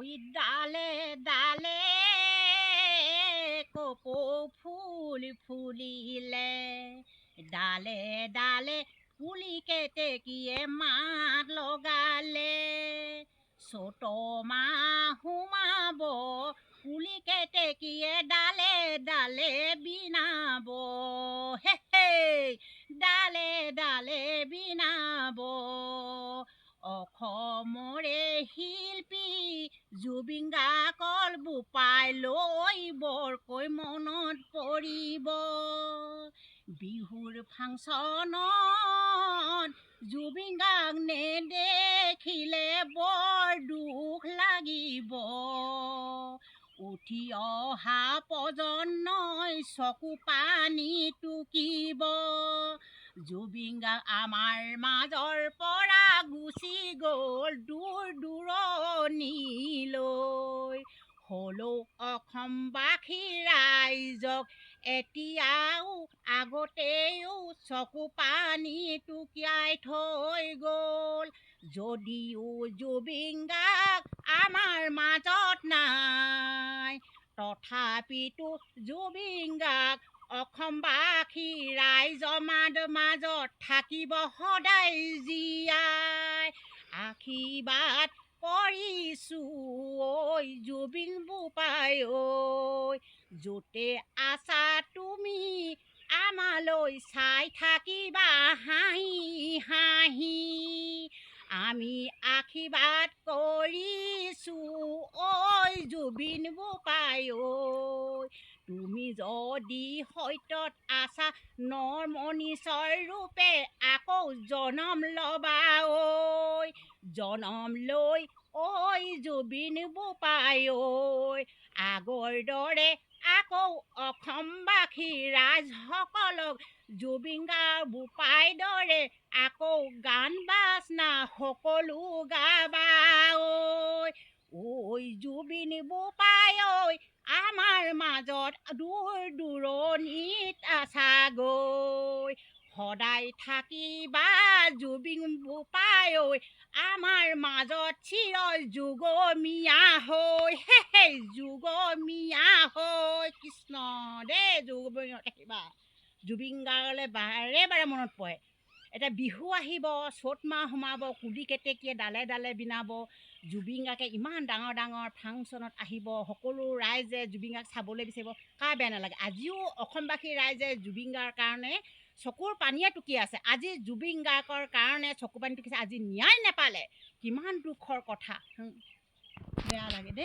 ওই ডালে ডালে কপৌ ফুল ফুলিলে, ডালে ডালে কুলি কেতেকীয়ে মাত লগালে। ছোট মাহ সোমাব কুলি কেতেকীয়ে ডালে ডালে বিনাব, হে হে ডালে ডালে বিনাব। অসমৰে শিল্পী জুবিন গাৰ্গক বোপাই লৈ বৰকৈ মনত পৰিব। বিহুৰ ফাংচনত জুবিন গাৰ্গ নেদেখিলে বৰ দুখ লাগিব। উঠি অহা প্ৰজন্মই চকু পানী টুকিব। জুবিন গাৰ্গ আমাৰ মাজৰ পৰা গুচি গ'ল দূৰ দূৰণিলৈ। হ'লেও অসমবাসী ৰাইজক এতিয়াও আগতেও চকু পানী টুকিয়াই থৈ গ'ল। যদিও জুবিন গাৰ্গ আমাৰ মাজত নাই, তথাপিতো জুবিন গাৰ্গ অসমবাসী ৰাইজৰ মাজত থাকিব সদায় জীয়াই। আশীৰ্বাদ কৰিছোঁ ঐ জুবিন বোপাই ঐ, য'তে আছা তুমি আমালৈ চাই থাকিবা হাঁহি হাঁহি। আমি আশীৰ্বাদ কৰিছোঁ ঐ জুবিন বোপাই ঐ, তুমি যদি সত্যত আছা নৰ মনীষৰ ৰূপে আকৌ জনম ল'বা ঐ, জনম লৈ ঐ জুবিন বোপাই ঐ, আগৰ দৰে আকৌ অসমবাসী ৰাইজসকলক জুবিন গাৰ্গ বোপাই দৰে আকৌ গান বাজনা সকলো গাবা ঐ। ঐ জুবিন বোপাই ঐ, আমাৰ মাজত দূৰ দূৰণিত আছাগৈ, সদায় থাকিবা জুবিন বোপাই ঐ, আমাৰ মাজত চিৰ যুগমীয়া হৈ, হে হে যুগমীয়া হৈ। কৃষ্ণ দেই, যুগমীয়া থাকিবা। জুবিন গাৰ্গলৈ বাৰে বাৰে মনত পৰে। এতিয়া বিহু আহিব, চ'ত মাহ সোমাব, কুলি কেতেকীয়ে ডালে ডালে বিনাব। জুবিন গাৰ্গে ইমান ডাঙৰ ডাঙৰ ফাংচনত আহিব, সকলো ৰাইজে জুবিন গাৰ্গ চাবলৈ বিচাৰিব, কাৰ বেয়া নালাগে। আজিও অসমবাসী ৰাইজে জুবিন গাৰ্গৰ কাৰণে চকুৰ পানীয়ে টুকি আছে। আজি জুবিন গাৰ্গৰ কাৰণে চকু পানী টুকিছে, আজি ন্যায় নাপালে কিমান দুখৰ কথা। বেয়া লাগে দেই।